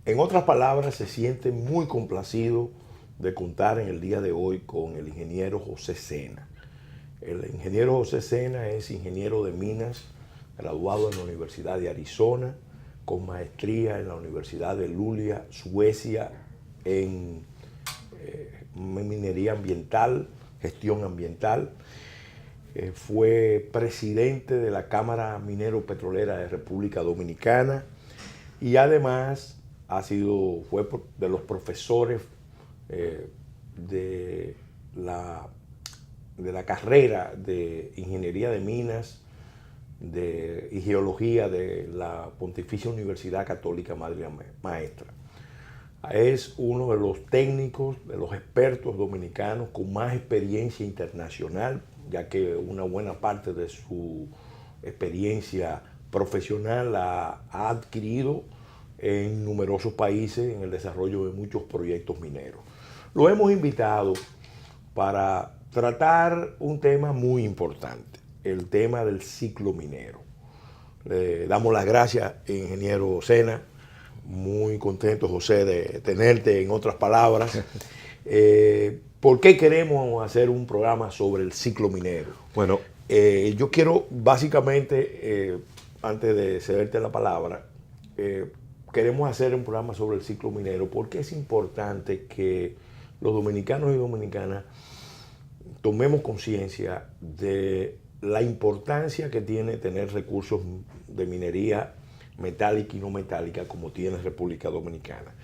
En otras palabras, se siente muy complacido de contar en el día de hoy con el ingeniero José Sena. El ingeniero José Sena es ingeniero de minas, graduado en la Universidad de Arizona, con maestría en la Universidad de Luleå, Suecia, en minería ambiental, gestión ambiental. Fue presidente de la Cámara Minero Petrolera de República Dominicana y además fue de los profesores de la carrera de Ingeniería de Minas y Geología de la Pontificia Universidad Católica Madre Maestra. Es uno de los técnicos, de los expertos dominicanos con más experiencia internacional, ya que una buena parte de su experiencia profesional la ha adquirido en numerosos países en el desarrollo de muchos proyectos mineros. Lo hemos invitado para tratar un tema muy importante, el tema del ciclo minero. Le damos las gracias, ingeniero Sena. Muy contento, José, de tenerte. En otras palabras, ¿por qué queremos hacer un programa sobre el ciclo minero? Bueno, yo quiero básicamente, antes de cederte la palabra, queremos hacer un programa sobre el ciclo minero porque es importante que los dominicanos y dominicanas tomemos conciencia de la importancia que tiene tener recursos de minería metálica y no metálica como tiene República Dominicana.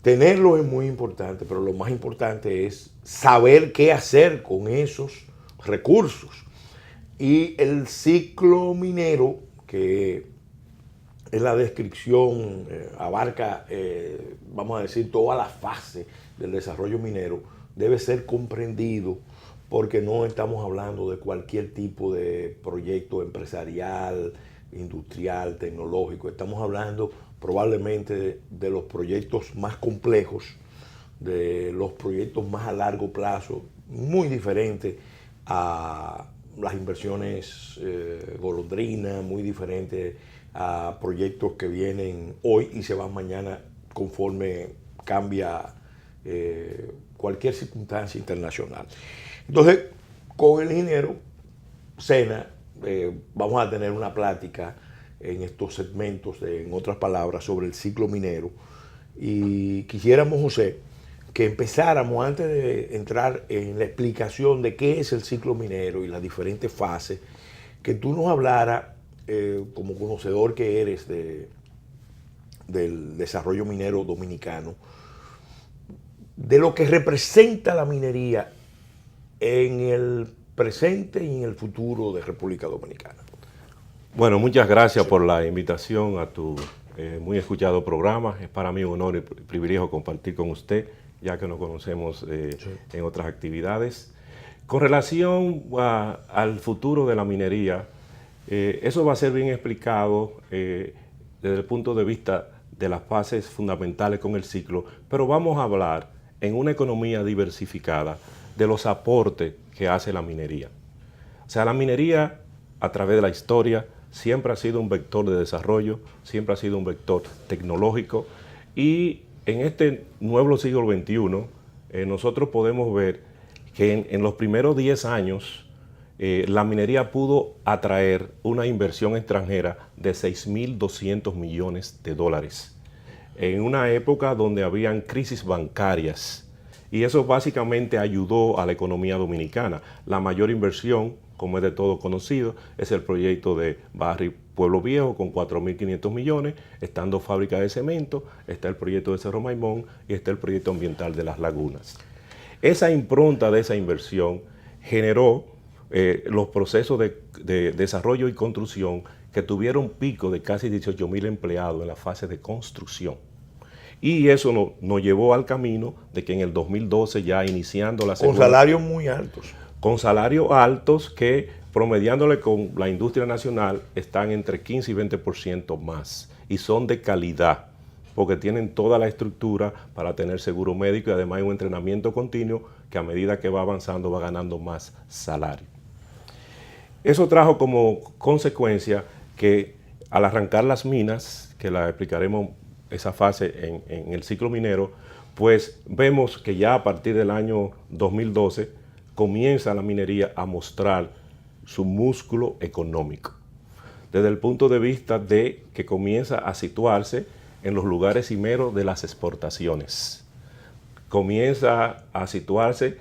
Tenerlo es muy importante, pero lo más importante es saber qué hacer con esos recursos. Y el ciclo minero, que es la descripción, abarca, vamos a decir, toda la fase del desarrollo minero, debe ser comprendido porque no estamos hablando de cualquier tipo de proyecto empresarial, industrial, tecnológico. Estamos hablando probablemente de los proyectos más complejos, de los proyectos más a largo plazo, muy diferentes a las inversiones golondrina, muy diferentes a proyectos que vienen hoy y se van mañana conforme cambia cualquier circunstancia internacional. Entonces, con el ingeniero Sena vamos a tener una plática en estos segmentos, en otras palabras, sobre el ciclo minero. Y quisiéramos, José, que empezáramos, antes de entrar en la explicación de qué es el ciclo minero y las diferentes fases, que tú nos hablaras, como conocedor que eres del desarrollo minero dominicano, de lo que representa la minería en el presente y en el futuro de República Dominicana. bueno, muchas gracias por la invitación a tu muy escuchado programa. Es para mí un honor y privilegio compartir con usted, ya que nos conocemos en otras actividades. Con relación al futuro de la minería, eso va a ser bien explicado desde el punto de vista de las fases fundamentales con el ciclo, pero vamos a hablar en una economía diversificada de los aportes que hace la minería. O sea, la minería a través de la historia siempre ha sido un vector de desarrollo, siempre ha sido un vector tecnológico y en este nuevo siglo XXI nosotros podemos ver que en los primeros 10 años la minería pudo atraer una inversión extranjera de 6.200 millones de dólares en una época donde habían crisis bancarias. Y eso básicamente ayudó a la economía dominicana. La mayor inversión, como es de todo conocido, es el proyecto de Barry Pueblo Viejo con 4.500 millones, estando fábrica de cemento, está el proyecto de Cerro Maimón y está el proyecto ambiental de Las Lagunas. Esa impronta de esa inversión generó los procesos de desarrollo y construcción que tuvieron un pico de casi 18.000 empleados en la fase de construcción. Y eso nos llevó al camino de que en el 2012, ya iniciando la segunda... Con salarios muy altos. Con salarios altos que, promediándole con la industria nacional, están entre 15 y 20% más. Y son de calidad, porque tienen toda la estructura para tener seguro médico y además hay un entrenamiento continuo que a medida que va avanzando va ganando más salario. Eso trajo como consecuencia que al arrancar las minas, que la explicaremos esa fase en el ciclo minero, pues vemos que ya a partir del año 2012 comienza la minería a mostrar su músculo económico, desde el punto de vista de que comienza a situarse en los lugares cimeros de las exportaciones, comienza a situarse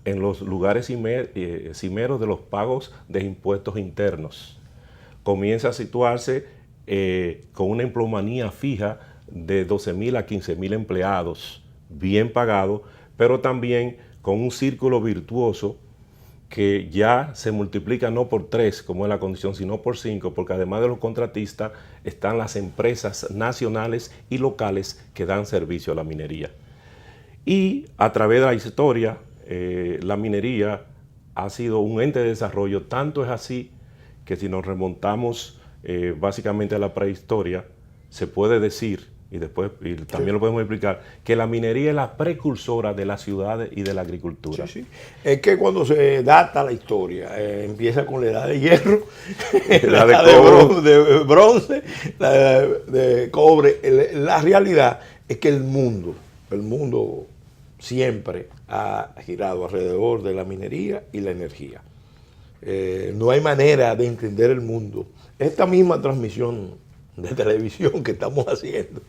en los lugares cimeros de los pagos de impuestos internos, comienza a situarse con una empleomanía fija de 12.000 a 15.000 empleados, bien pagados, pero también con un círculo virtuoso que ya se multiplica no por 3, como es la condición, sino por 5, porque además de los contratistas están las empresas nacionales y locales que dan servicio a la minería. Y a través de la historia, la minería ha sido un ente de desarrollo, tanto es así que si nos remontamos básicamente a la prehistoria, se puede decir, y después también lo podemos explicar, que la minería es la precursora de las ciudades y de la agricultura. Sí, sí. Es que cuando se data la historia, empieza con la edad de hierro, la edad de bronce, la de cobre. La realidad es que el mundo siempre ha girado alrededor de la minería y la energía. No hay manera de entender el mundo. Esta misma transmisión de televisión que estamos haciendo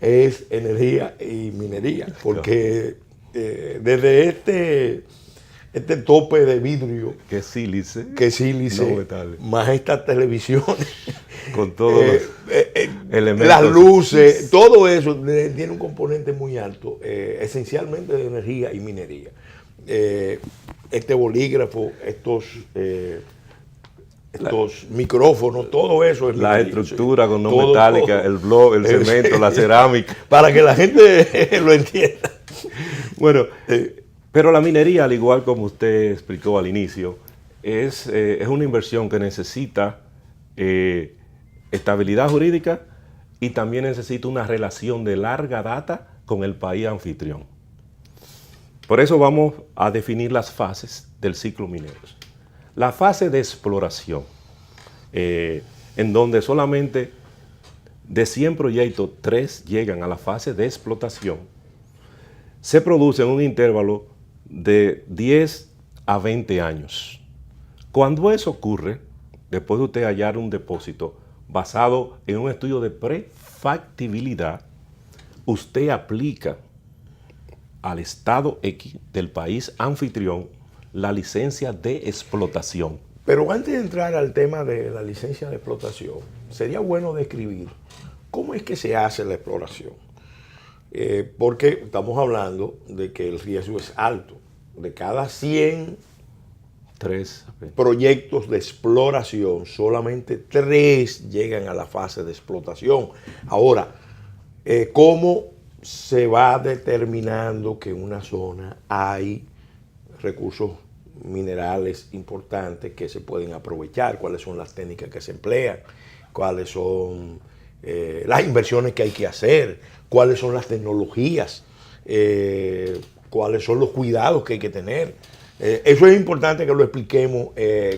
es energía y minería, porque desde este tope de vidrio que sílice, no, más estas televisiones con todos los elementos, las luces, todo eso tiene un componente muy alto, esencialmente de energía y minería. Este bolígrafo, estos micrófonos, todo eso es la minería, estructura sí, con no metálica, el blog, el cemento, la cerámica, para que la gente lo entienda. Bueno, pero la minería, al igual como usted explicó al inicio, es una inversión que necesita estabilidad jurídica y también necesita una relación de larga data con el país anfitrión. Por eso vamos a definir las fases del ciclo minero. La fase de exploración, en donde solamente de 100 proyectos, 3 llegan a la fase de explotación, se produce en un intervalo de 10 a 20 años. Cuando eso ocurre, después de usted hallar un depósito basado en un estudio de prefactibilidad, usted aplica al estado X del país anfitrión la licencia de explotación. Pero antes de entrar al tema de la licencia de explotación, sería bueno describir cómo es que se hace la exploración. Porque estamos hablando de que el riesgo es alto. De cada 100 proyectos de exploración, solamente 3 llegan a la fase de explotación. Ahora, ¿cómo se va determinando que en una zona hay recursos minerales importantes que se pueden aprovechar? ¿Cuáles son las técnicas que se emplean? ¿Cuáles son las inversiones que hay que hacer? ¿Cuáles son las tecnologías? ¿Cuáles son los cuidados que hay que tener? Eso es importante que lo expliquemos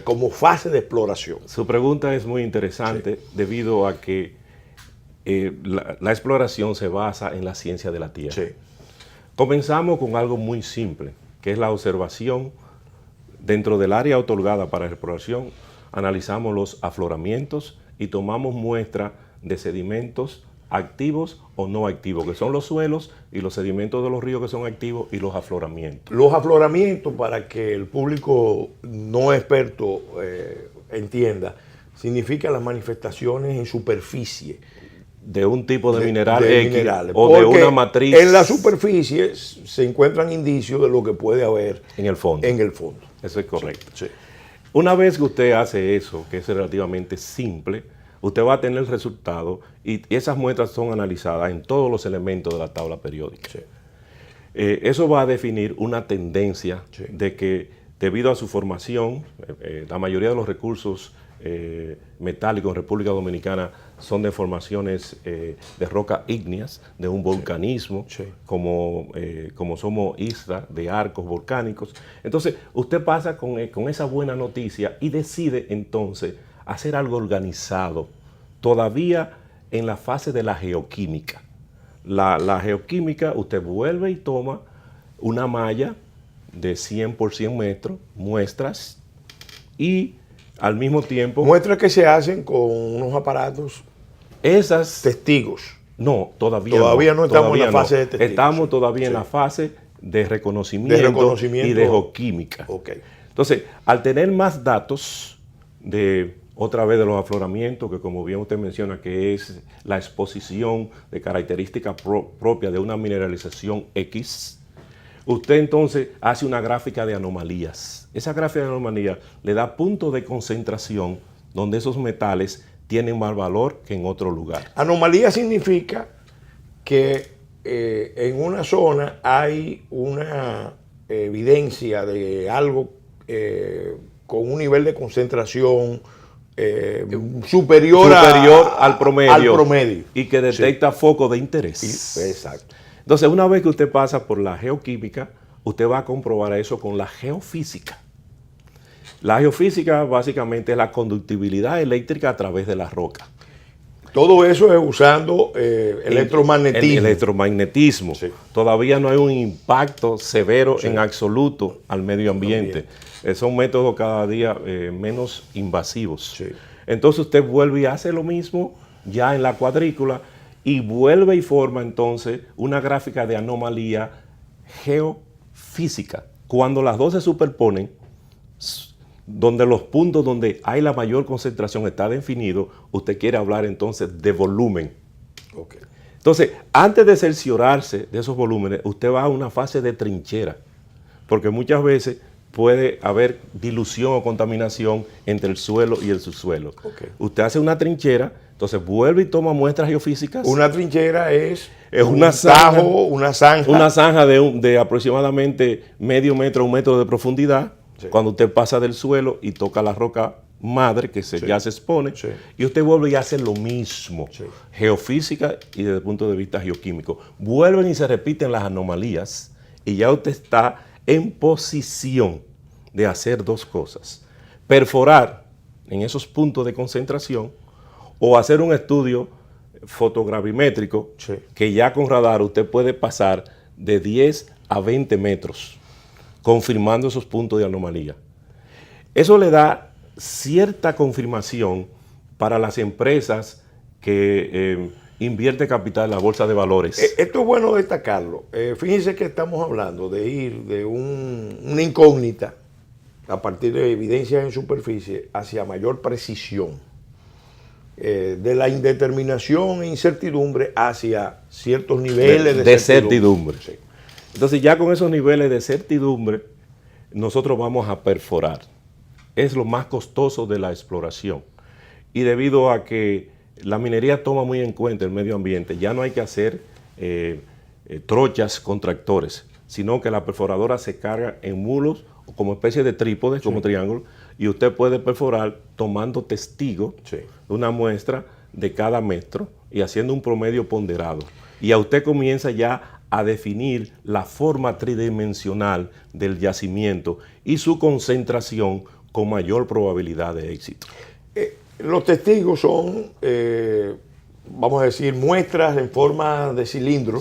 como fase de exploración. Su pregunta es muy interesante, sí, debido a que la exploración se basa en la ciencia de la tierra. Sí. Comenzamos con algo muy simple, que es la observación. Dentro del área otorgada para la exploración, analizamos los afloramientos y tomamos muestra de sedimentos activos o no activos, que son los suelos, y los sedimentos de los ríos, que son activos, y los afloramientos. Los afloramientos, para que el público no experto entienda, significa las manifestaciones en superficie de un tipo de mineral de X minerales, o de una matriz. En la superficie se encuentran indicios de lo que puede haber en el fondo. Eso es correcto. Sí, sí. Una vez que usted hace eso, que es relativamente simple, usted va a tener el resultado, y esas muestras son analizadas en todos los elementos de la tabla periódica. Sí. Eso va a definir una tendencia, sí, de que debido a su formación, la mayoría de los recursos metálicos en República Dominicana son de formaciones de roca ígneas, de un volcanismo, sí, como somos isla de arcos volcánicos. Entonces, usted pasa con esa buena noticia y decide entonces hacer algo organizado, todavía en la fase de la geoquímica. la geoquímica, usted vuelve y toma una malla de 100 por 100 metros, muestras, y al mismo tiempo... Muestras que se hacen con unos aparatos esas testigos. No, todavía no estamos en la fase de testigos. Estamos todavía en la fase de reconocimiento y de geoquímica. Okay. Entonces, al tener más datos otra vez de los afloramientos, que como bien usted menciona, que es la exposición de características propias de una mineralización X, usted entonces hace una gráfica de anomalías. Esa gráfica de anomalías le da puntos de concentración donde esos metales tienen más valor que en otro lugar. Anomalía significa que en una zona hay una evidencia de algo con un nivel de concentración superior al promedio y que detecta focos de interés. Exacto. Entonces, una vez que usted pasa por la geoquímica, usted va a comprobar eso con la geofísica. La geofísica básicamente es la conductibilidad eléctrica a través de la roca. Todo eso es usando electromagnetismo. El electromagnetismo. Sí. Todavía no hay un impacto severo en absoluto al medio ambiente. Son métodos cada día menos invasivos. Sí. Entonces usted vuelve y hace lo mismo ya en la cuadrícula y vuelve y forma entonces una gráfica de anomalía geofísica. Cuando las dos se superponen, donde los puntos donde hay la mayor concentración está definido, usted quiere hablar entonces de volumen. Okay. Entonces, antes de cerciorarse de esos volúmenes, usted va a una fase de trinchera, porque muchas veces puede haber dilución o contaminación entre el suelo y el subsuelo. Okay. Usted hace una trinchera, entonces vuelve y toma muestras geofísicas. Una trinchera es una zanja, una zanja. Una zanja de aproximadamente medio metro, 1 metro de profundidad. Sí. Cuando usted pasa del suelo y toca la roca madre que ya se expone, y usted vuelve y hace lo mismo, geofísica y desde el punto de vista geoquímico. Vuelven y se repiten las anomalías y ya usted está en posición de hacer dos cosas: perforar en esos puntos de concentración o hacer un estudio fotogravimétrico que ya con radar usted puede pasar de 10 a 20 metros confirmando esos puntos de anomalía. Eso le da cierta confirmación para las empresas que invierten capital en la bolsa de valores. Esto es bueno destacarlo. Fíjense que estamos hablando de ir de una incógnita a partir de evidencias en superficie hacia mayor precisión. De la indeterminación e incertidumbre hacia ciertos niveles de certidumbre. Sí. Entonces ya con esos niveles de certidumbre nosotros vamos a perforar. Es lo más costoso de la exploración. Y debido a que la minería toma muy en cuenta el medio ambiente, ya no hay que hacer trochas con tractores, sino que la perforadora se carga en mulos o como especie de trípodes, como triángulo, y usted puede perforar tomando testigo de una muestra de cada metro y haciendo un promedio ponderado. Y a usted comienza ya a definir la forma tridimensional del yacimiento y su concentración con mayor probabilidad de éxito. Los testigos son, vamos a decir, muestras en forma de cilindro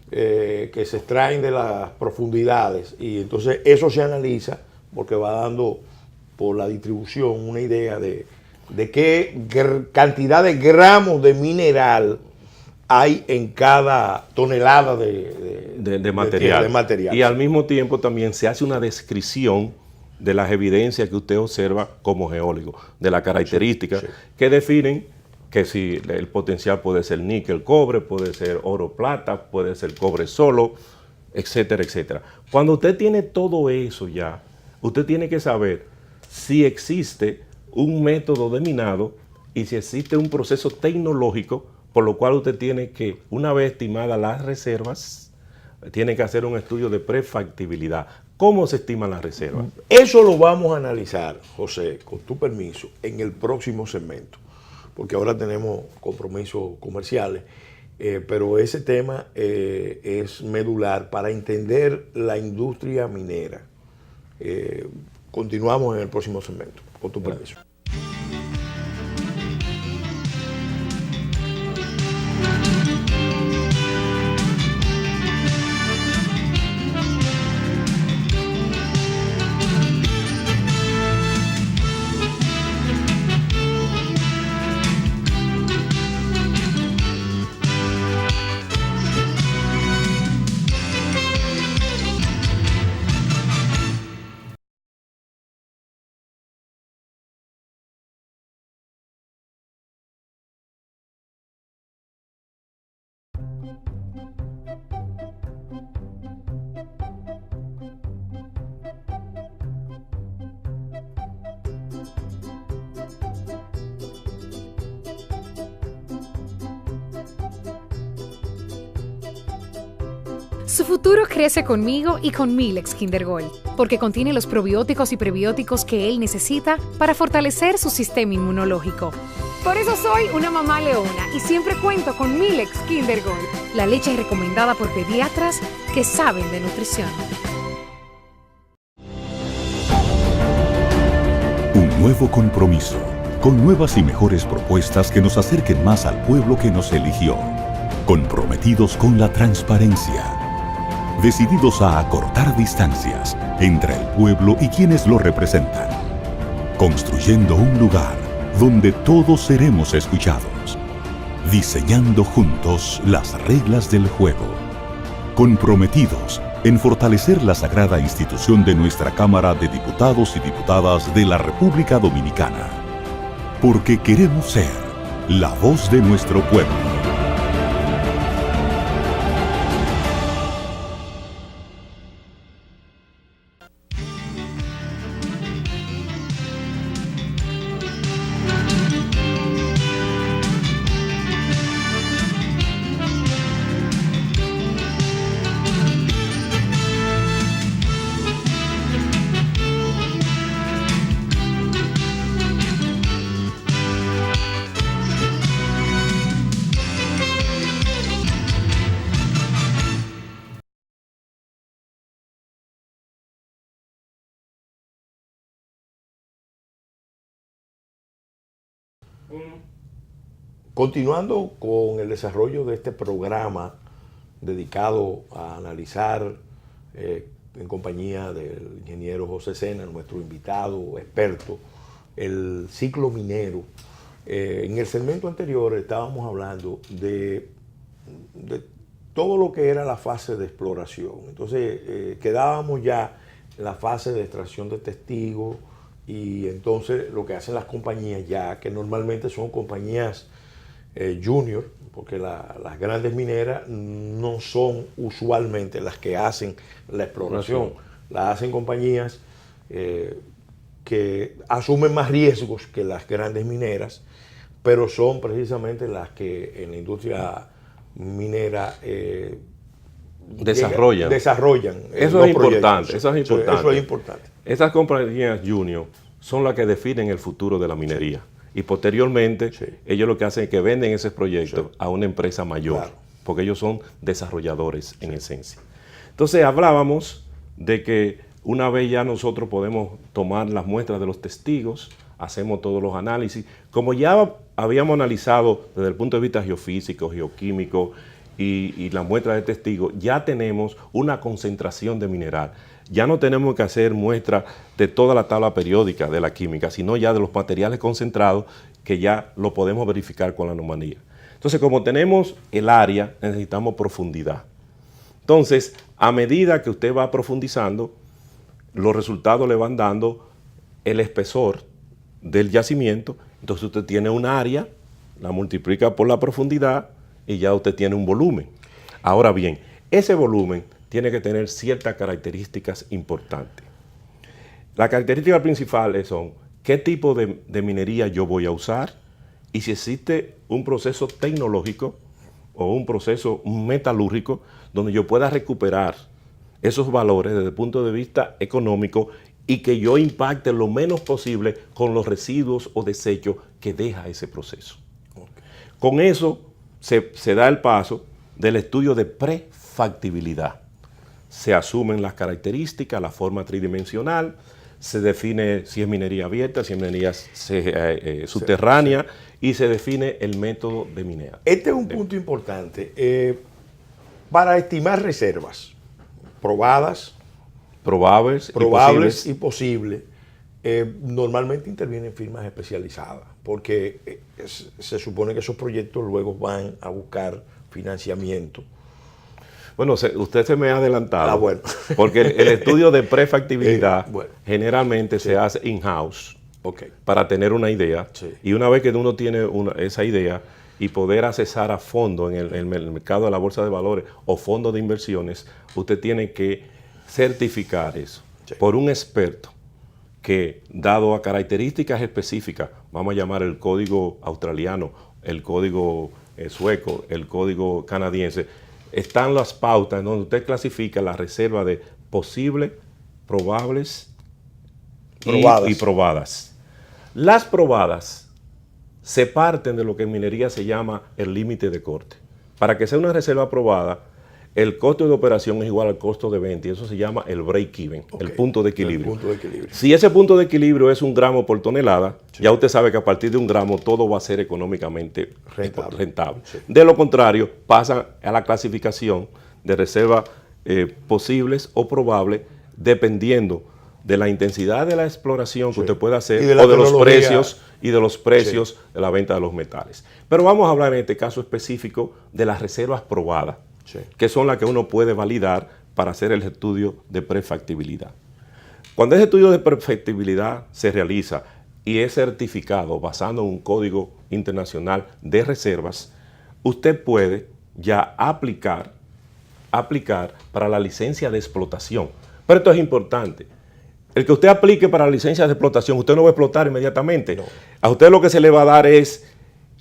que se extraen de las profundidades, y entonces eso se analiza porque va dando por la distribución una idea de qué cantidad de gramos de mineral hay en cada tonelada de material. Y al mismo tiempo también se hace una descripción de las evidencias que usted observa como geólogo, de las características que definen que si el potencial puede ser níquel, cobre, puede ser oro, plata, puede ser cobre solo, etcétera, etcétera. Cuando usted tiene todo eso ya, usted tiene que saber si existe un método de minado y si existe un proceso tecnológico por lo cual usted tiene que, una vez estimadas las reservas, tiene que hacer un estudio de prefactibilidad. ¿Cómo se estiman las reservas? Eso lo vamos a analizar, José, con tu permiso, en el próximo segmento, porque ahora tenemos compromisos comerciales, pero ese tema es medular para entender la industria minera. Continuamos en el próximo segmento, con tu permiso. Su futuro crece conmigo y con Milex Kinder Gold, porque contiene los probióticos y prebióticos que él necesita para fortalecer su sistema inmunológico. Por eso soy una mamá leona y siempre cuento con Milex Kinder Gold, la leche recomendada por pediatras que saben de nutrición. Un nuevo compromiso, con nuevas y mejores propuestas que nos acerquen más al pueblo que nos eligió. Comprometidos con la transparencia. Decididos a acortar distancias entre el pueblo y quienes lo representan. Construyendo un lugar donde todos seremos escuchados. Diseñando juntos las reglas del juego. Comprometidos en fortalecer la sagrada institución de nuestra Cámara de Diputados y Diputadas de la República Dominicana. Porque queremos ser la voz de nuestro pueblo. Continuando con el desarrollo de este programa dedicado a analizar en compañía del ingeniero José Sena, nuestro invitado experto, el ciclo minero. En el segmento anterior estábamos hablando de todo lo que era la fase de exploración. Entonces quedábamos ya en la fase de extracción de testigos y entonces lo que hacen las compañías ya, que normalmente son compañías junior, porque las grandes mineras no son usualmente las que hacen la exploración, las hacen compañías que asumen más riesgos que las grandes mineras, pero son precisamente las que en la industria minera desarrollan. Eso es importante. Eso es importante. Esas compañías junior son las que definen el futuro de la minería. Y posteriormente, ellos lo que hacen es que venden ese proyecto a una empresa mayor, porque ellos son desarrolladores en esencia. Entonces hablábamos de que una vez ya nosotros podemos tomar las muestras de los testigos, hacemos todos los análisis, como ya habíamos analizado desde el punto de vista geofísico, geoquímico y la muestra de testigos, ya tenemos una concentración de mineral. Ya no tenemos que hacer muestras de toda la tabla periódica de la química, sino ya de los materiales concentrados que ya lo podemos verificar con la anomalía. Entonces, como tenemos el área, necesitamos profundidad. Entonces, a medida que usted va profundizando, los resultados le van dando el espesor del yacimiento. Entonces, usted tiene un área, la multiplica por la profundidad y ya usted tiene un volumen. Ahora bien, ese volumen tiene que tener ciertas características importantes. Las características principales son qué tipo de minería yo voy a usar y si existe un proceso tecnológico o un proceso metalúrgico donde yo pueda recuperar esos valores desde el punto de vista económico y que yo impacte lo menos posible con los residuos o desechos que deja ese proceso. Con eso se da el paso del estudio de prefactibilidad. Se asumen las características, la forma tridimensional, se define si es minería abierta, si es minería subterránea y se define el método de minera. Este es un punto importante. Para estimar reservas probadas, probables y posibles, normalmente intervienen firmas especializadas porque se supone que esos proyectos luego van a buscar financiamiento. Bueno, usted se me ha adelantado, bueno. Porque el estudio de prefactibilidad generalmente se hace in-house para tener una idea, y una vez que uno tiene esa idea y poder accesar a fondo en el mercado de la bolsa de valores o fondos de inversiones, usted tiene que certificar eso por un experto que, dado a características específicas, vamos a llamar el código australiano, el código sueco, el código canadiense, están las pautas en donde usted clasifica la reserva de posibles, probables y probadas. Las probadas se parten de lo que en minería se llama el límite de corte. Para que sea una reserva probada, el costo de operación es igual al costo de venta y eso se llama el break-even, el punto de equilibrio. El punto de equilibrio. Si ese punto de equilibrio es 1 gramo por tonelada, ya usted sabe que a partir de 1 gramo todo va a ser económicamente rentable. Sí. De lo contrario, pasan a la clasificación de reservas posibles o probables dependiendo de la intensidad de la exploración que usted pueda hacer o de los precios de la venta de los metales. Pero vamos a hablar en este caso específico de las reservas probadas, que son las que uno puede validar para hacer el estudio de prefactibilidad. Cuando ese estudio de prefactibilidad se realiza y es certificado basado en un código internacional de reservas, usted puede ya aplicar para la licencia de explotación. Pero esto es importante. El que usted aplique para la licencia de explotación, usted no va a explotar inmediatamente. No. A usted lo que se le va a dar es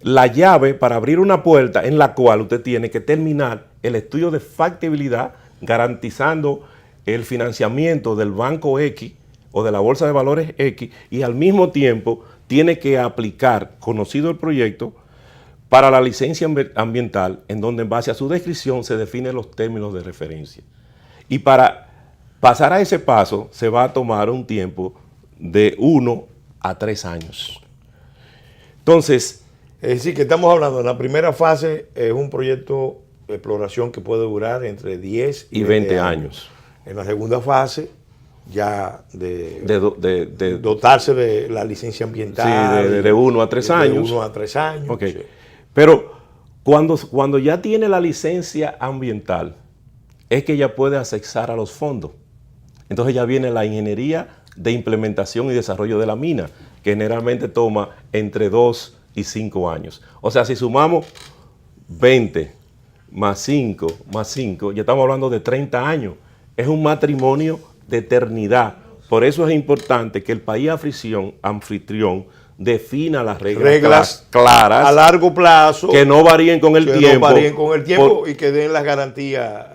la llave para abrir una puerta en la cual usted tiene que terminar el estudio de factibilidad, garantizando el financiamiento del banco X o de la bolsa de valores X, y al mismo tiempo tiene que aplicar, conocido el proyecto, para la licencia ambiental, en donde en base a su descripción se definen los términos de referencia. Y para pasar a ese paso se va a tomar un tiempo de 1 a 3 años. Entonces, es decir, que estamos hablando de la primera fase, es un proyecto de exploración que puede durar entre 10 y 20 años. En la segunda fase, ya de dotarse de la licencia ambiental. Sí, de 1 a 3 años. De 1 a 3 años. Okay. Sí. Pero cuando ya tiene la licencia ambiental, es que ya puede accesar a los fondos. Entonces ya viene la ingeniería de implementación y desarrollo de la mina, que generalmente toma entre 2 y 5 años. O sea, si sumamos 20 más 5 más 5, ya estamos hablando de 30 años. Es un matrimonio de eternidad. Por eso es importante que el país anfitrión defina las reglas claras a largo plazo, que no varíen con el tiempo y que den las garantías.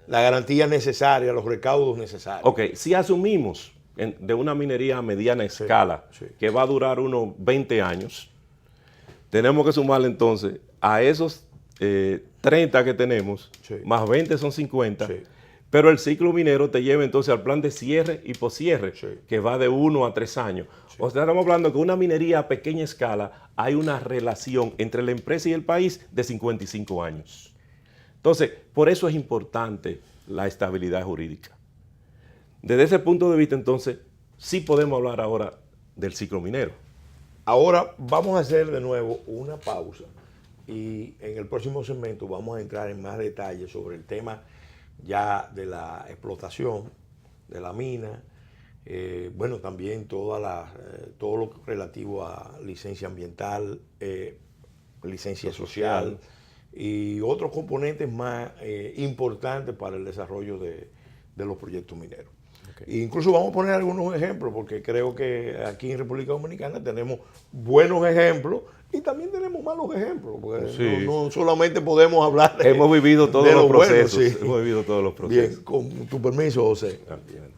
La garantía necesaria, los recaudos necesarios. Ok, si asumimos de una minería a mediana escala, que va a durar unos 20 años, tenemos que sumarle entonces a esos 30 que tenemos, más 20 son 50, pero el ciclo minero te lleva entonces al plan de cierre y poscierre, que va de 1 a 3 años. O sea, estamos hablando que una minería a pequeña escala hay una relación entre la empresa y el país de 55 años. Entonces, por eso es importante la estabilidad jurídica. Desde ese punto de vista, entonces, sí podemos hablar ahora del ciclo minero. Ahora vamos a hacer de nuevo una pausa y en el próximo segmento vamos a entrar en más detalle sobre el tema ya de la explotación de la mina, bueno, también todo lo relativo a licencia ambiental, licencia social, y otros componentes más importantes para el desarrollo de los proyectos mineros. Okay. Incluso vamos a poner algunos ejemplos, porque creo que aquí en República Dominicana tenemos buenos ejemplos y también tenemos malos ejemplos, porque no solamente podemos hablar de hemos vivido todos los procesos. Bueno, hemos vivido todos los procesos. Bien, con tu permiso, José. Bien.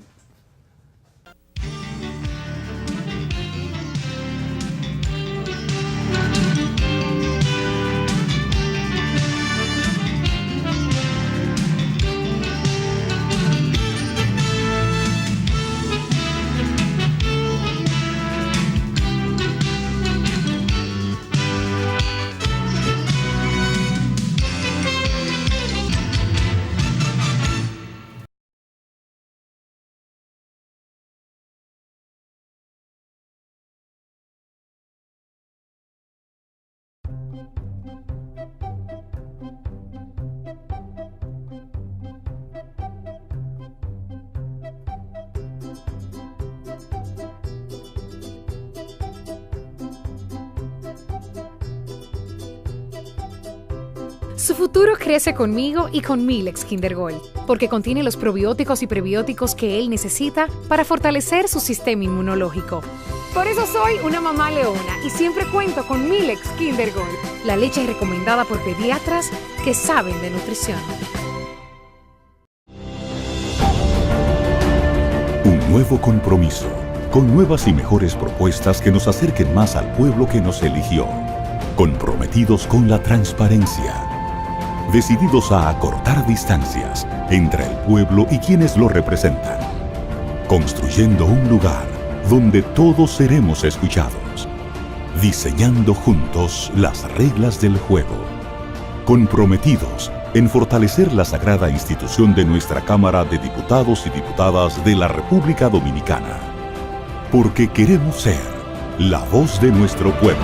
Su futuro crece conmigo y con Milex Kinder Gold, porque contiene los probióticos y prebióticos que él necesita para fortalecer su sistema inmunológico. Por eso soy una mamá leona y siempre cuento con Milex Kinder Gold, la leche recomendada por pediatras que saben de nutrición. Un nuevo compromiso, con nuevas y mejores propuestas que nos acerquen más al pueblo que nos eligió. Comprometidos con la transparencia. Decididos a acortar distancias entre el pueblo y quienes lo representan. Construyendo un lugar donde todos seremos escuchados. Diseñando juntos las reglas del juego. Comprometidos en fortalecer la sagrada institución de nuestra Cámara de Diputados y Diputadas de la República Dominicana. Porque queremos ser la voz de nuestro pueblo.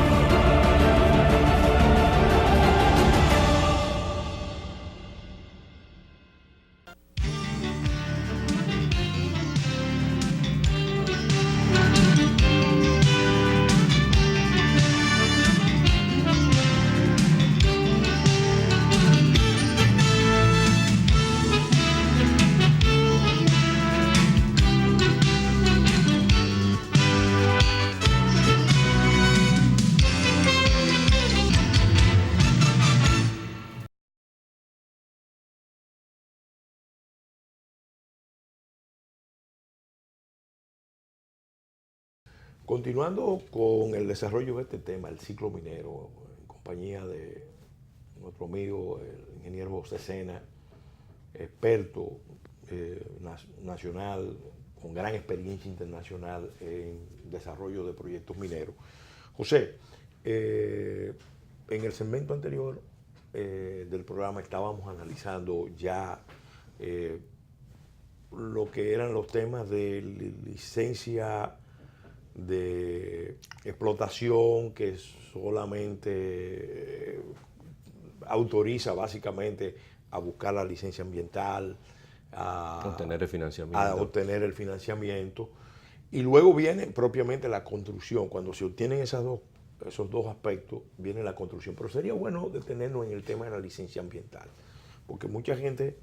Continuando con el desarrollo de este tema, el ciclo minero, en compañía de nuestro amigo, el ingeniero José Sena, experto nacional, con gran experiencia internacional en desarrollo de proyectos mineros. José, en el segmento anterior del programa estábamos analizando ya lo que eran los temas de licencia de explotación que solamente autoriza básicamente a buscar la licencia ambiental, a obtener el financiamiento. Y luego viene propiamente la construcción. Cuando se obtienen esos dos aspectos, viene la construcción. Pero sería bueno detenernos en el tema de la licencia ambiental, porque mucha gente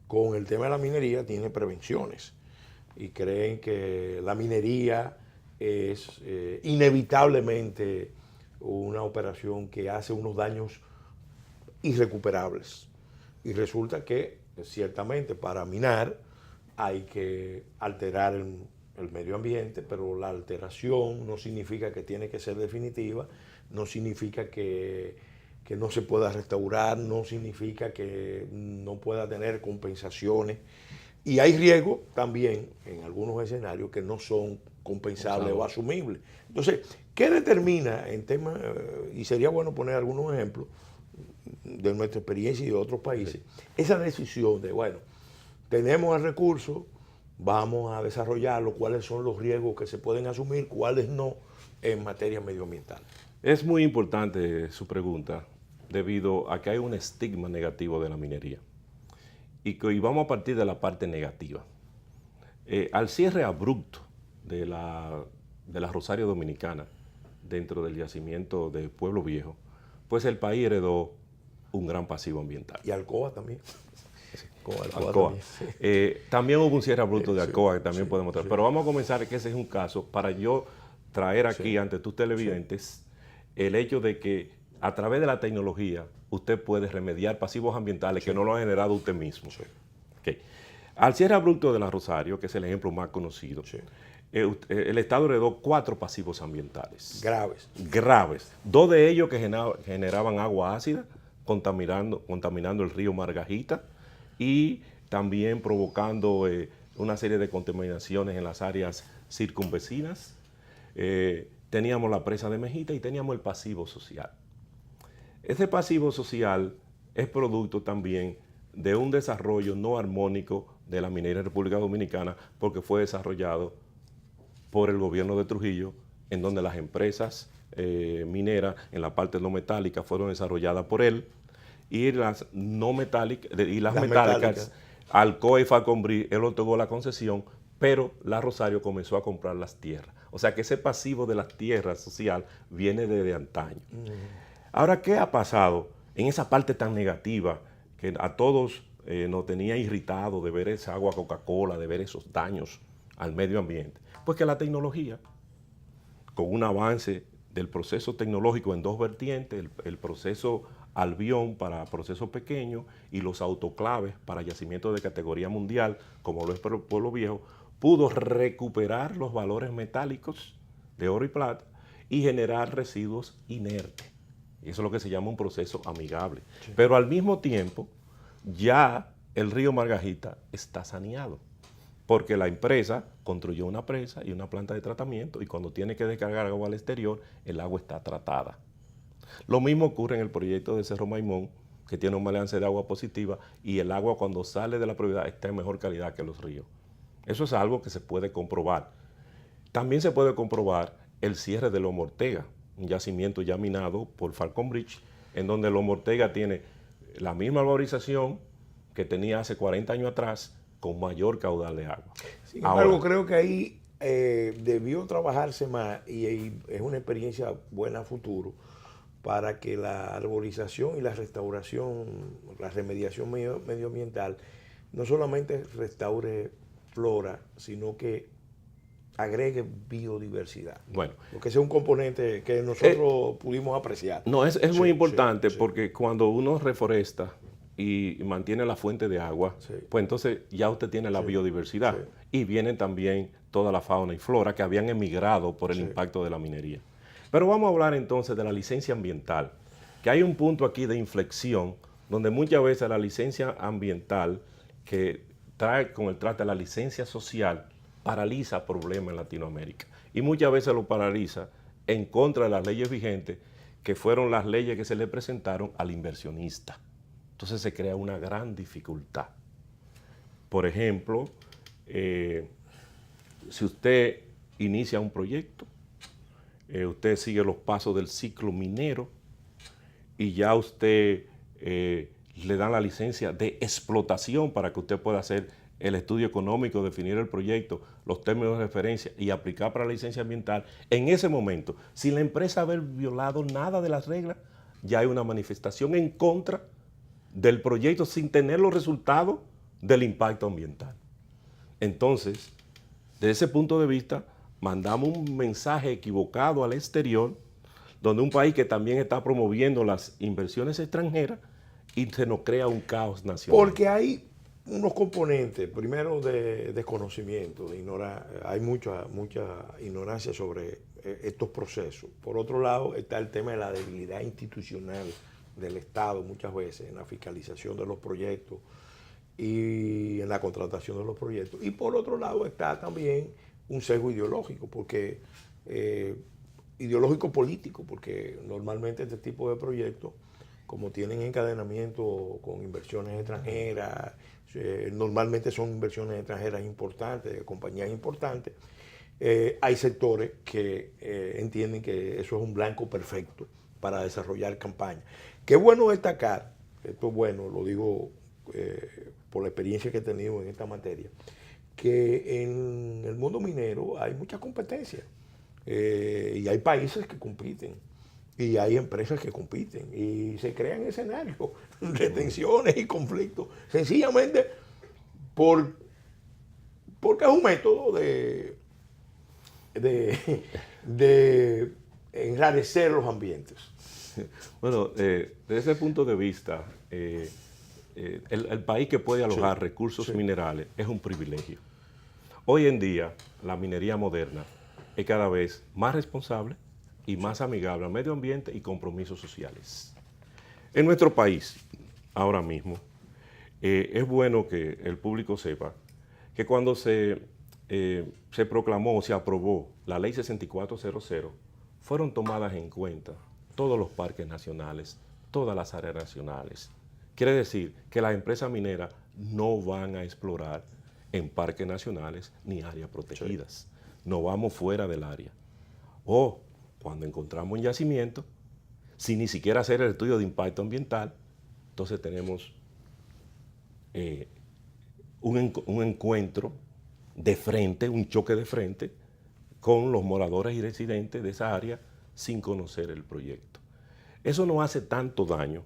con el tema de la minería tiene prevenciones y creen que la minería es inevitablemente una operación que hace unos daños irrecuperables. Y resulta que ciertamente para minar hay que alterar el medio ambiente, pero la alteración no significa que tiene que ser definitiva, no significa que no se pueda restaurar, no significa que no pueda tener compensaciones. Y hay riesgos también en algunos escenarios que no son compensables o asumibles. Entonces, ¿qué determina en temas, y sería bueno poner algunos ejemplos de nuestra experiencia y de otros países, esa decisión de, bueno, tenemos el recurso, vamos a desarrollarlo, cuáles son los riesgos que se pueden asumir, cuáles no en materia medioambiental? Es muy importante su pregunta, debido a que hay un estigma negativo de la minería. Y vamos a partir de la parte negativa. Al cierre abrupto de la Rosario Dominicana, dentro del yacimiento de Pueblo Viejo, pues el país heredó un gran pasivo ambiental. Y Alcoa también. Alcoa. También hubo un cierre abrupto de Alcoa, que también podemos traer. Pero vamos a comenzar, que ese es un caso, para yo traer aquí ante tus televidentes el hecho de que a través de la tecnología usted puede remediar pasivos ambientales que no lo ha generado usted mismo. Okay. Al cierre abrupto de la Rosario, que es el ejemplo más conocido, el Estado heredó 4 pasivos ambientales. Graves. 2 de ellos que generaban agua ácida, contaminando el río Margajita y también provocando una serie de contaminaciones en las áreas circunvecinas. Teníamos la presa de Mejita y teníamos el pasivo social. Ese pasivo social es producto también de un desarrollo no armónico de la minería en República Dominicana, porque fue desarrollado por el gobierno de Trujillo, en donde las empresas mineras en la parte no metálica fueron desarrolladas por él, y las no metálicas y las metálicas, Alcoa y Falconbrí, él otorgó la concesión, pero la Rosario comenzó a comprar las tierras. O sea que ese pasivo de las tierras social viene desde antaño. Ahora, ¿qué ha pasado en esa parte tan negativa que a todos nos tenía irritado de ver esa agua Coca-Cola, de ver esos daños al medio ambiente? Pues que la tecnología con un avance del proceso tecnológico en dos vertientes, el proceso Albión para procesos pequeños y los autoclaves para yacimientos de categoría mundial, como lo es Pueblo Viejo, pudo recuperar los valores metálicos de oro y plata y generar residuos inertes. Y eso es lo que se llama un proceso amigable. Sí. Pero al mismo tiempo, ya el río Margajita está saneado, porque la empresa construyó una presa y una planta de tratamiento y cuando tiene que descargar agua al exterior, el agua está tratada. Lo mismo ocurre en el proyecto de Cerro Maimón, que tiene un balance de agua positiva y el agua cuando sale de la propiedad está en mejor calidad que los ríos. Eso es algo que se puede comprobar. También se puede comprobar el cierre de Lomo Ortega, un yacimiento ya minado por Falcon Bridge, en donde Lomo Ortega tiene la misma valorización que tenía hace 40 años atrás, con mayor caudal de agua. Sin embargo, creo que ahí debió trabajarse más y es una experiencia buena a futuro para que la arborización y la restauración, la remediación medioambiental, no solamente restaure flora, sino que agregue biodiversidad. Bueno, porque ese es un componente que nosotros pudimos apreciar. No, es muy importante sí. Porque cuando uno reforesta y mantiene la fuente de agua, pues entonces ya usted tiene la biodiversidad y vienen también toda la fauna y flora que habían emigrado por el impacto de la minería. Pero vamos a hablar entonces de la licencia ambiental, que hay un punto aquí de inflexión donde muchas veces la licencia ambiental que trae con el trato de la licencia social paraliza problemas en Latinoamérica y muchas veces lo paraliza en contra de las leyes vigentes que fueron las leyes que se le presentaron al inversionista. Entonces se crea una gran dificultad. Por ejemplo, si usted inicia un proyecto, usted sigue los pasos del ciclo minero y ya usted le dan la licencia de explotación para que usted pueda hacer el estudio económico, definir el proyecto, los términos de referencia y aplicar para la licencia ambiental. En ese momento, sin la empresa haber violado nada de las reglas, ya hay una manifestación en contra del proyecto sin tener los resultados del impacto ambiental. Entonces, desde ese punto de vista, mandamos un mensaje equivocado al exterior, donde un país que también está promoviendo las inversiones extranjeras y se nos crea un caos nacional. Porque hay unos componentes, primero de desconocimiento, hay mucha ignorancia sobre estos procesos. Por otro lado, está el tema de la debilidad institucional del Estado muchas veces en la fiscalización de los proyectos y en la contratación de los proyectos. Y por otro lado está también un sesgo ideológico, porque ideológico político, porque normalmente este tipo de proyectos, como tienen encadenamiento con inversiones extranjeras, normalmente son inversiones extranjeras importantes, de compañías importantes, hay sectores que entienden que eso es un blanco perfecto para desarrollar campañas. Qué bueno destacar, esto es bueno, lo digo por la experiencia que he tenido en esta materia, que en el mundo minero hay mucha competencia y hay países que compiten y hay empresas que compiten y se crean escenarios de tensiones y conflictos, sencillamente porque es un método de enrarecer los ambientes. Bueno, desde ese punto de vista, el país que puede alojar recursos minerales es un privilegio. Hoy en día, la minería moderna es cada vez más responsable y más amigable al medio ambiente y compromisos sociales. En nuestro país, ahora mismo, es bueno que el público sepa que cuando se proclamó o se aprobó la Ley 6400, fueron tomadas en cuenta todos los parques nacionales, todas las áreas nacionales. Quiere decir que las empresas mineras no van a explorar en parques nacionales ni áreas protegidas. No vamos fuera del área. O cuando encontramos un yacimiento, sin ni siquiera hacer el estudio de impacto ambiental, entonces tenemos un encuentro de frente, un choque de frente con los moradores y residentes de esa área sin conocer el proyecto. Eso no hace tanto daño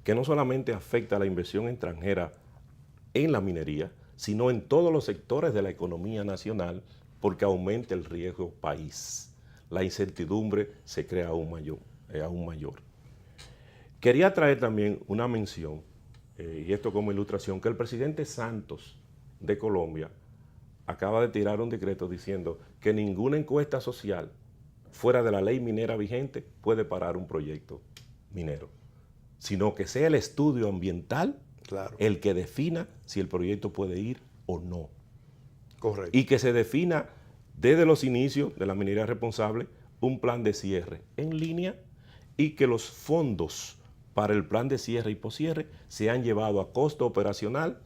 que no solamente afecta a la inversión extranjera en la minería, sino en todos los sectores de la economía nacional porque aumenta el riesgo país. la incertidumbre se crea aún mayor. Quería traer también una mención, y esto como ilustración, que el presidente Santos de Colombia acaba de tirar un decreto diciendo que ninguna encuesta social fuera de la ley minera vigente puede parar un proyecto minero, sino que sea el estudio ambiental el que defina si el proyecto puede ir o no. Correcto. Y que se defina desde los inicios de la minería responsable un plan de cierre en línea y que los fondos para el plan de cierre y poscierre se han llevado a costo operacional,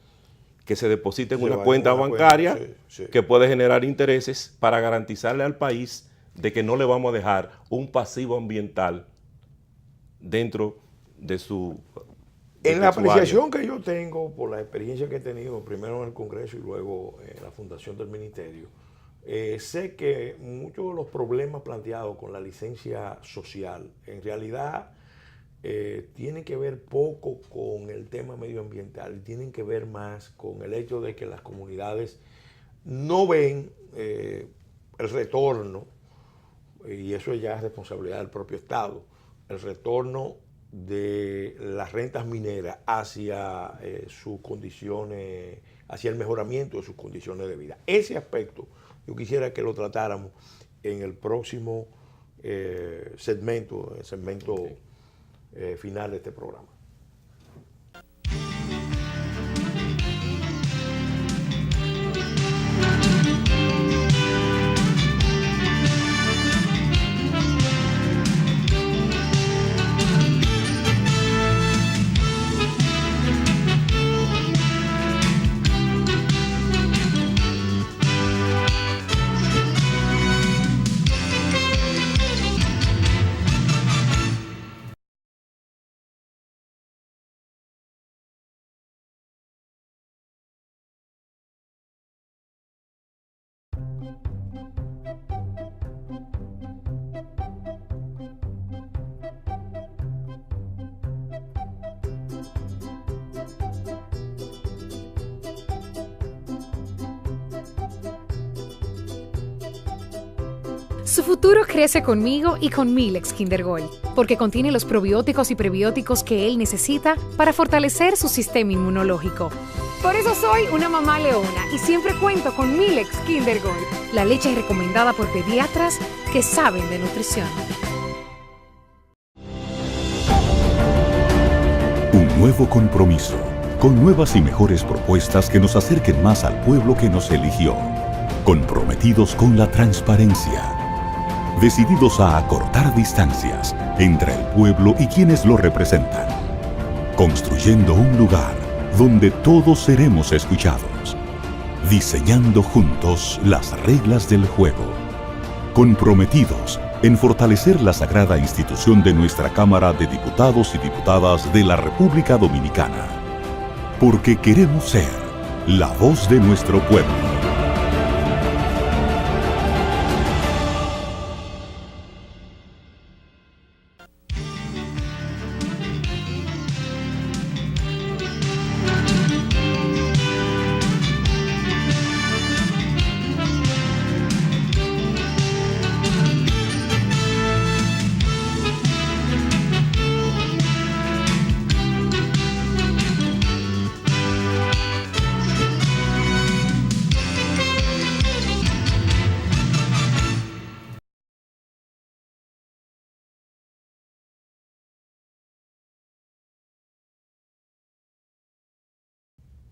que se deposite en una cuenta bancaria que puede generar intereses para garantizarle al país de que no le vamos a dejar un pasivo ambiental dentro de su... En la apreciación que yo tengo, por la experiencia que he tenido, primero en el Congreso y luego en la Fundación del Ministerio, sé que muchos de los problemas planteados con la licencia social, en realidad tienen que ver poco con el tema medioambiental, tienen que ver más con el hecho de que las comunidades no ven el retorno, y eso ya es responsabilidad del propio Estado, el retorno de las rentas mineras hacia sus condiciones, hacia el mejoramiento de sus condiciones de vida. Ese aspecto yo quisiera que lo tratáramos en el próximo segmento final de este programa. Su futuro crece conmigo y con Milex Kinder Gold, porque contiene los probióticos y prebióticos que él necesita para fortalecer su sistema inmunológico. Por eso soy una mamá leona y siempre cuento con Milex Kinder Gold, la leche recomendada por pediatras que saben de nutrición. Un nuevo compromiso, con nuevas y mejores propuestas que nos acerquen más al pueblo que nos eligió. Comprometidos con la transparencia. Decididos a acortar distancias entre el pueblo y quienes lo representan. Construyendo un lugar donde todos seremos escuchados. Diseñando juntos las reglas del juego. Comprometidos en fortalecer la sagrada institución de nuestra Cámara de Diputados y Diputadas de la República Dominicana. Porque queremos ser la voz de nuestro pueblo.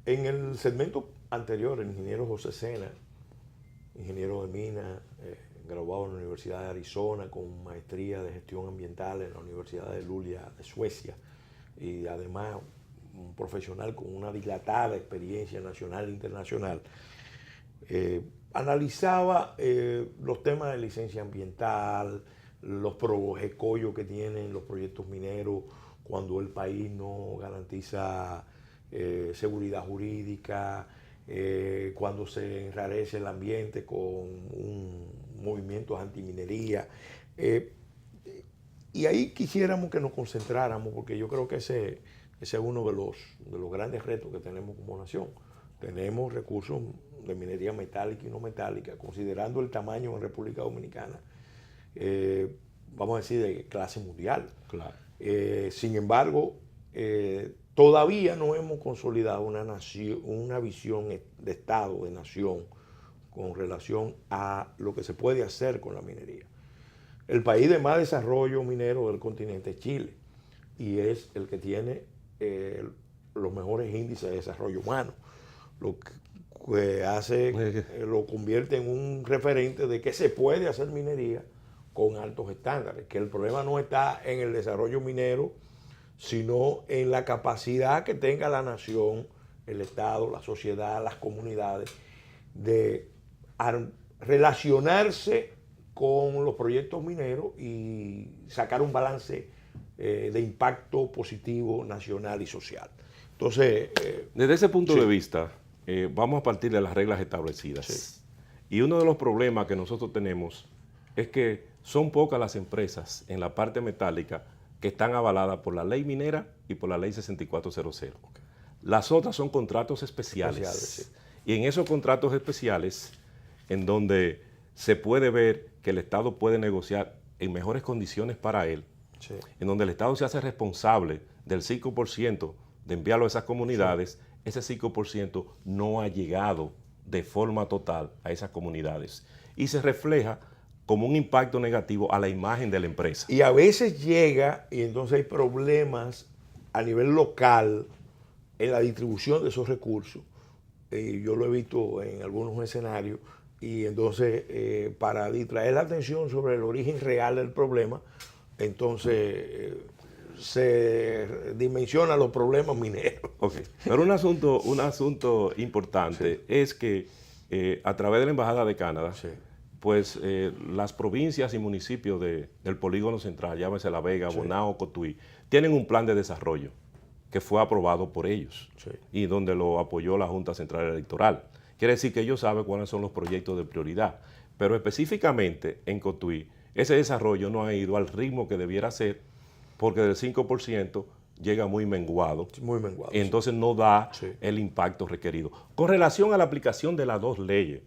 En el segmento anterior, el ingeniero José Sena, ingeniero de minas, graduado en la Universidad de Arizona con maestría de gestión ambiental en la Universidad de Luleå de Suecia, y además un profesional con una dilatada experiencia nacional e internacional, analizaba los temas de licencia ambiental, los escollos que tienen los proyectos mineros cuando el país no garantiza seguridad jurídica, cuando se enrarece el ambiente con movimientos antiminería. Y ahí quisiéramos que nos concentráramos, porque yo creo que ese es uno de los grandes retos que tenemos como nación. Tenemos recursos de minería metálica y no metálica, considerando el tamaño en República Dominicana. vamos a decir, de clase mundial. Claro. Sin embargo, todavía no hemos consolidado una visión de Estado, de nación, con relación a lo que se puede hacer con la minería. El país de más desarrollo minero del continente es Chile, y es el que tiene los mejores índices de desarrollo humano, lo que lo convierte en un referente de que se puede hacer minería con altos estándares, que el problema no está en el desarrollo minero, sino en la capacidad que tenga la nación, el Estado, la sociedad, las comunidades, de relacionarse con los proyectos mineros y sacar un balance de impacto positivo nacional y social. Entonces, desde ese punto sí. de vista, vamos a partir de las reglas establecidas. Sí. Y uno de los problemas que nosotros tenemos es que son pocas las empresas en la parte metálica que están avaladas por la ley minera y por la ley 6400. Okay. Las otras son contratos especiales. Sí. Y en esos contratos especiales, en donde se puede ver que el Estado puede negociar en mejores condiciones para él, sí. En donde el Estado se hace responsable del 5% de enviarlo a esas comunidades, sí. Ese 5% no ha llegado de forma total a esas comunidades y se refleja como un impacto negativo a la imagen de la empresa. Y a veces llega y entonces hay problemas a nivel local en la distribución de esos recursos. Yo lo he visto en algunos escenarios y entonces para distraer la atención sobre el origen real del problema, entonces se dimensionan los problemas mineros. Okay. Pero un asunto importante sí. Es que a través de la Embajada de Canadá, sí. Pues las provincias y municipios del Polígono Central, llámese La Vega, sí. Bonao, Cotuí, tienen un plan de desarrollo que fue aprobado por ellos sí. Y donde lo apoyó la Junta Central Electoral. Quiere decir que ellos saben cuáles son los proyectos de prioridad, pero específicamente en Cotuí, ese desarrollo no ha ido al ritmo que debiera ser, porque del 5% llega muy menguado. Muy menguado. Y entonces sí. No da sí. El impacto requerido. Con relación a la aplicación de las dos leyes,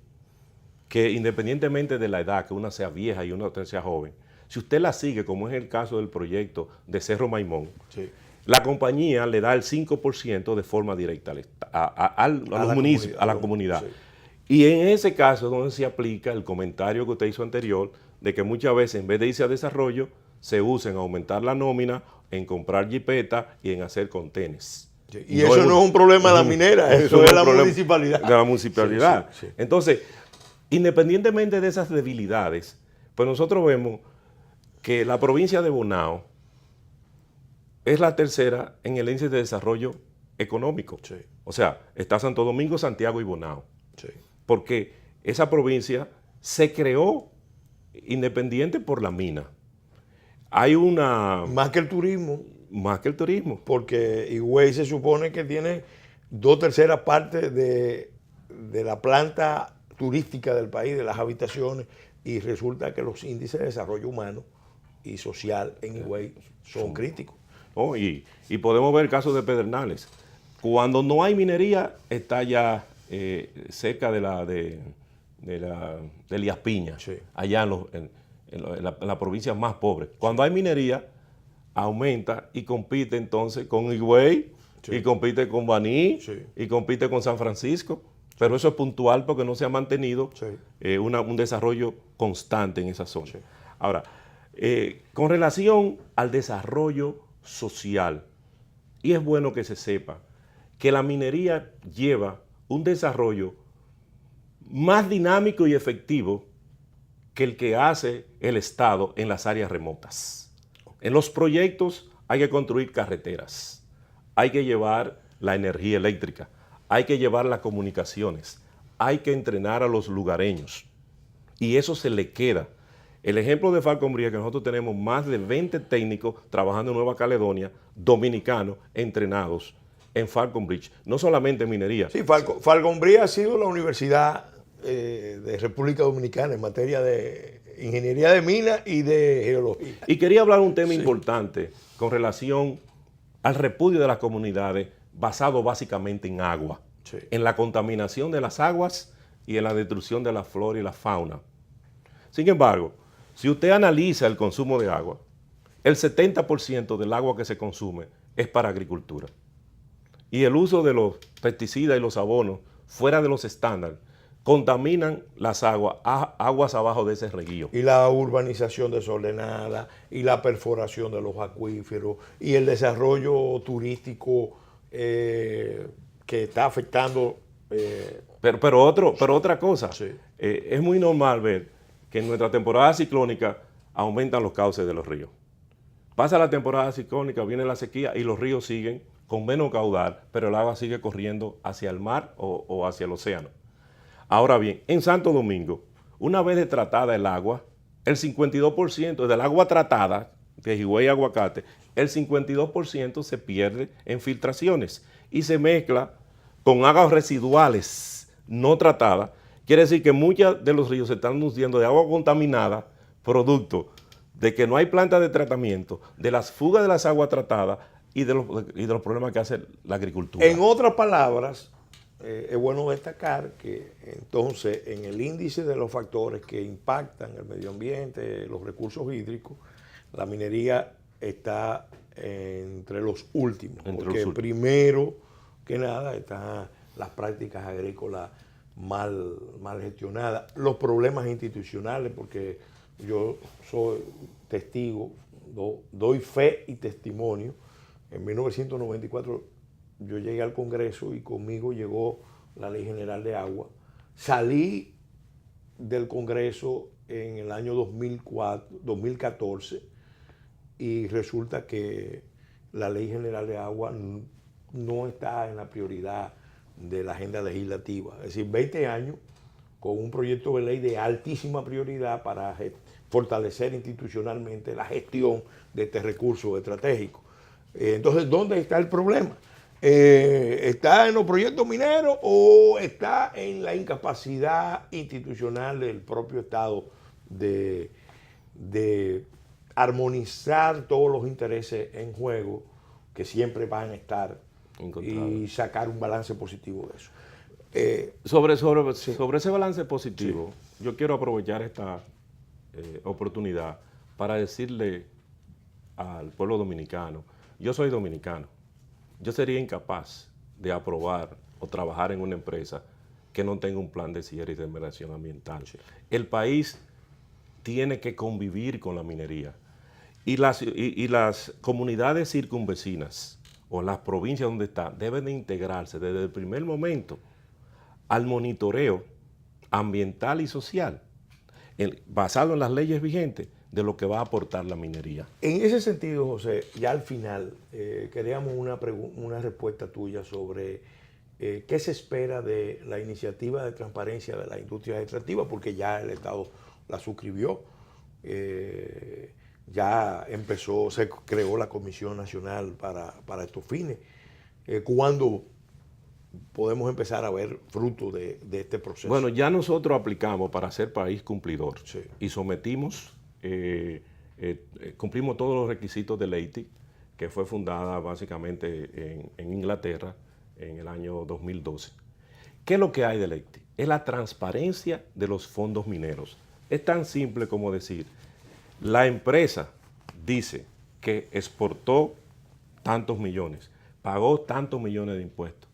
que independientemente de la edad, que una sea vieja y una sea joven, si usted la sigue, como es el caso del proyecto de Cerro Maimón, sí. La compañía le da el 5% de forma directa a los municipios, a la comunidad. Sí. Y en ese caso es donde se aplica el comentario que usted hizo anterior, de que muchas veces en vez de irse a desarrollo, se usa en aumentar la nómina, en comprar jipeta y en hacer contenes. Sí. Y eso no es un problema de la minera, eso es la municipalidad. De la municipalidad. Sí, sí, sí. Entonces, independientemente de esas debilidades, pues nosotros vemos que la provincia de Bonao es la tercera en el índice de desarrollo económico. Sí. O sea, está Santo Domingo, Santiago y Bonao. Sí. Porque esa provincia se creó independiente por la mina. Hay una... Más que el turismo. Más que el turismo. Porque Higüey se supone que tiene 2/3 partes de la planta turística del país, de las habitaciones, y resulta que los índices de desarrollo humano y social en Higüey son críticos. Oh, y podemos ver casos de Pedernales. Cuando no hay minería, está ya cerca de Elías Piña, sí. Allá en la provincia más pobre. Cuando hay minería, aumenta y compite entonces con Higüey, sí. Y compite con Baní, sí. Y compite con San Francisco. Pero eso es puntual porque no se ha mantenido sí. Un desarrollo constante en esa zona. Sí. Ahora, con relación al desarrollo social, y es bueno que se sepa que la minería lleva un desarrollo más dinámico y efectivo que el que hace el Estado en las áreas remotas. En los proyectos hay que construir carreteras, hay que llevar la energía eléctrica, hay que llevar las comunicaciones, hay que entrenar a los lugareños, y eso se le queda. El ejemplo de Falcon Bridge, que nosotros tenemos más de 20 técnicos trabajando en Nueva Caledonia, dominicanos, entrenados en Falcon Bridge, no solamente en minería. Sí, Falcon Bridge ha sido la universidad de República Dominicana en materia de ingeniería de minas y de geología. Y quería hablar de un tema importante con relación al repudio de las comunidades basado básicamente en agua, sí. En la contaminación de las aguas y en la destrucción de la flora y la fauna. Sin embargo, Si usted analiza el consumo de agua, el 70% del agua que se consume es para agricultura. Y el uso de los pesticidas y los abonos fuera de los estándares contaminan las aguas abajo de ese reguío. Y la urbanización desordenada, y la perforación de los acuíferos, y el desarrollo turístico que está afectando. Pero otra cosa, Sí. Es muy normal ver que en nuestra temporada ciclónica aumentan los cauces de los ríos. Pasa la temporada ciclónica, viene la sequía y los ríos siguen con menos caudal, pero el agua sigue corriendo hacia el mar o hacia el océano. Ahora bien, en Santo Domingo, una vez tratada el agua, el 52% del agua tratada, de Higüey y Aguacate, el 52% se pierde en filtraciones y se mezcla con aguas residuales no tratadas. Quiere decir que muchos de los ríos se están nutriendo de agua contaminada, producto de que no hay plantas de tratamiento, de las fugas de las aguas tratadas y de los problemas que hace la agricultura. En otras palabras, es bueno destacar que entonces en el índice de los factores que impactan el medio ambiente, los recursos hídricos, la minería está entre los últimos. Porque primero que nada están las prácticas agrícolas mal gestionadas, los problemas institucionales, porque yo soy testigo, doy fe y testimonio. En 1994 yo llegué al Congreso y conmigo llegó la Ley General de Agua. Salí del Congreso en el año 2014 y resulta que la Ley General de Agua no está en la prioridad de la agenda legislativa. Es decir, 20 años con un proyecto de ley de altísima prioridad para fortalecer institucionalmente la gestión de este recurso estratégico. Entonces, ¿dónde está el problema? ¿Está en los proyectos mineros o está en la incapacidad institucional del propio Estado de armonizar todos los intereses en juego que siempre van a estar y sacar un balance positivo de eso? Sobre ese balance positivo, sí, yo quiero aprovechar esta oportunidad para decirle al pueblo dominicano, yo soy dominicano, yo sería incapaz de aprobar o trabajar en una empresa que no tenga un plan de cierre y de mediación ambiental. Sí. El país tiene que convivir con la minería y las comunidades circunvecinas o las provincias donde están deben de integrarse desde el primer momento al monitoreo ambiental y social basado en las leyes vigentes de lo que va a aportar la minería. En ese sentido, José, ya al final queríamos una respuesta tuya sobre qué se espera de la iniciativa de transparencia de la industria extractiva, porque ya el Estado la suscribió, ya empezó, se creó la Comisión Nacional para estos fines. ¿Cuándo podemos empezar a ver fruto de este proceso? Bueno, ya nosotros aplicamos para ser país cumplidor, sí, y sometimos, cumplimos todos los requisitos de LEITI, que fue fundada básicamente en Inglaterra en el año 2012. ¿Qué es lo que hay de LEITI? Es la transparencia de los fondos mineros. Es tan simple como decir, la empresa dice que exportó tantos millones, pagó tantos millones de impuestos,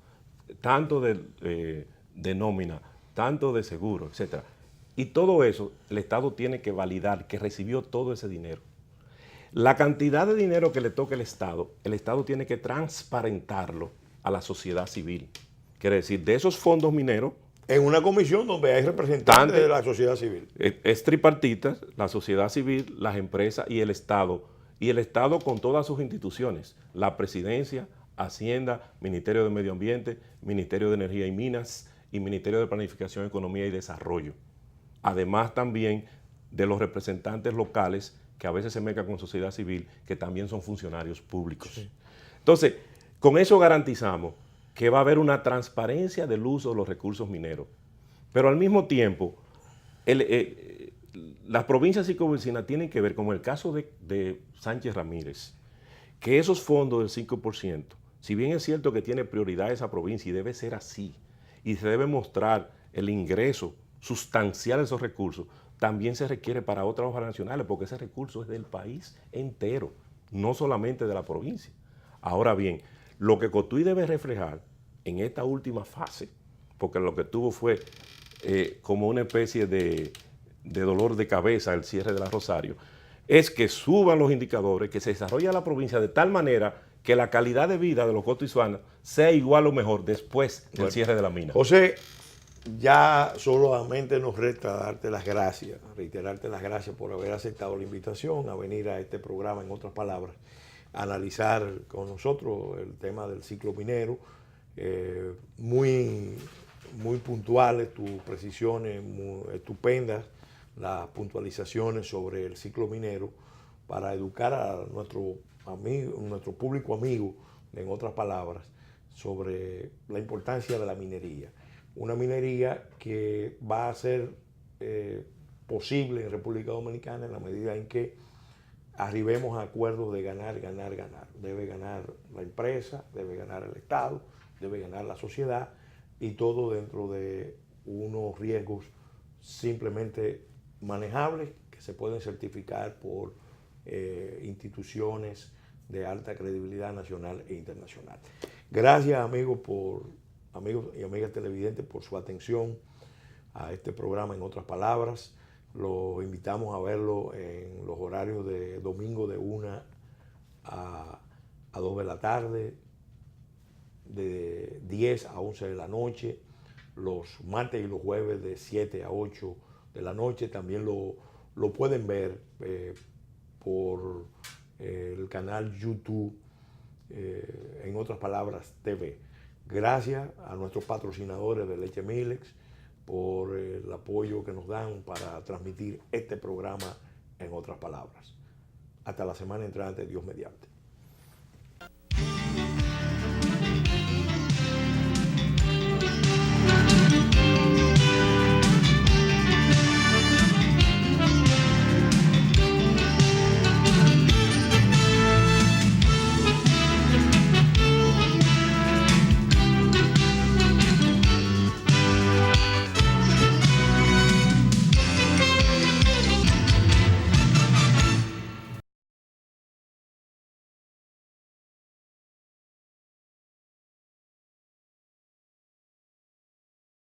tanto de nómina, tanto de seguro, etc. Y todo eso el Estado tiene que validar que recibió todo ese dinero. La cantidad de dinero que le toca el Estado tiene que transparentarlo a la sociedad civil. Quiere decir, de esos fondos mineros... En una comisión donde hay representantes de la sociedad civil. Es tripartita, la sociedad civil, las empresas y el Estado. Y el Estado con todas sus instituciones, la Presidencia, Hacienda, Ministerio de Medio Ambiente, Ministerio de Energía y Minas y Ministerio de Planificación, Economía y Desarrollo. Además también de los representantes locales que a veces se mezclan con sociedad civil, que también son funcionarios públicos. Sí. Entonces, con eso garantizamos que va a haber una transparencia del uso de los recursos mineros. Pero al mismo tiempo, las provincias circunvecinas tienen que ver, como el caso de Sánchez Ramírez, que esos fondos del 5%, si bien es cierto que tiene prioridad esa provincia y debe ser así, y se debe mostrar el ingreso sustancial de esos recursos, también se requiere para otras hojas nacionales, porque ese recurso es del país entero, no solamente de la provincia. Ahora bien, lo que Cotuí debe reflejar en esta última fase, porque lo que tuvo fue como una especie de dolor de cabeza el cierre de la Rosario, es que suban los indicadores, que se desarrolle la provincia de tal manera que la calidad de vida de los cotuizuanos sea igual o mejor después del cierre de la mina. José, ya solamente nos resta darte las gracias, reiterarte las gracias por haber aceptado la invitación a venir a este programa, en otras palabras, a analizar con nosotros el tema del ciclo minero. Muy puntuales tus precisiones, muy estupendas las puntualizaciones sobre el ciclo minero para educar a nuestro público amigo, en otras palabras, sobre la importancia de la minería. Una minería que va a ser posible en República Dominicana en la medida en que arribemos a acuerdos de ganar, ganar, ganar. Debe ganar la empresa, debe ganar el Estado, debe ganar la sociedad, y todo dentro de unos riesgos simplemente manejables que se pueden certificar por instituciones de alta credibilidad nacional e internacional. Gracias, amigos y amigas televidentes, por su atención a este programa, en otras palabras. Los invitamos a verlo en los horarios de domingo de 1 a 2 de la tarde, de 10 a 11 de la noche, los martes y los jueves de 7 a 8 de la noche. También lo pueden ver por el canal YouTube, en otras palabras, TV. Gracias a nuestros patrocinadores de Leche Milex por el apoyo que nos dan para transmitir este programa, en otras palabras. Hasta la semana entrante, Dios mediante.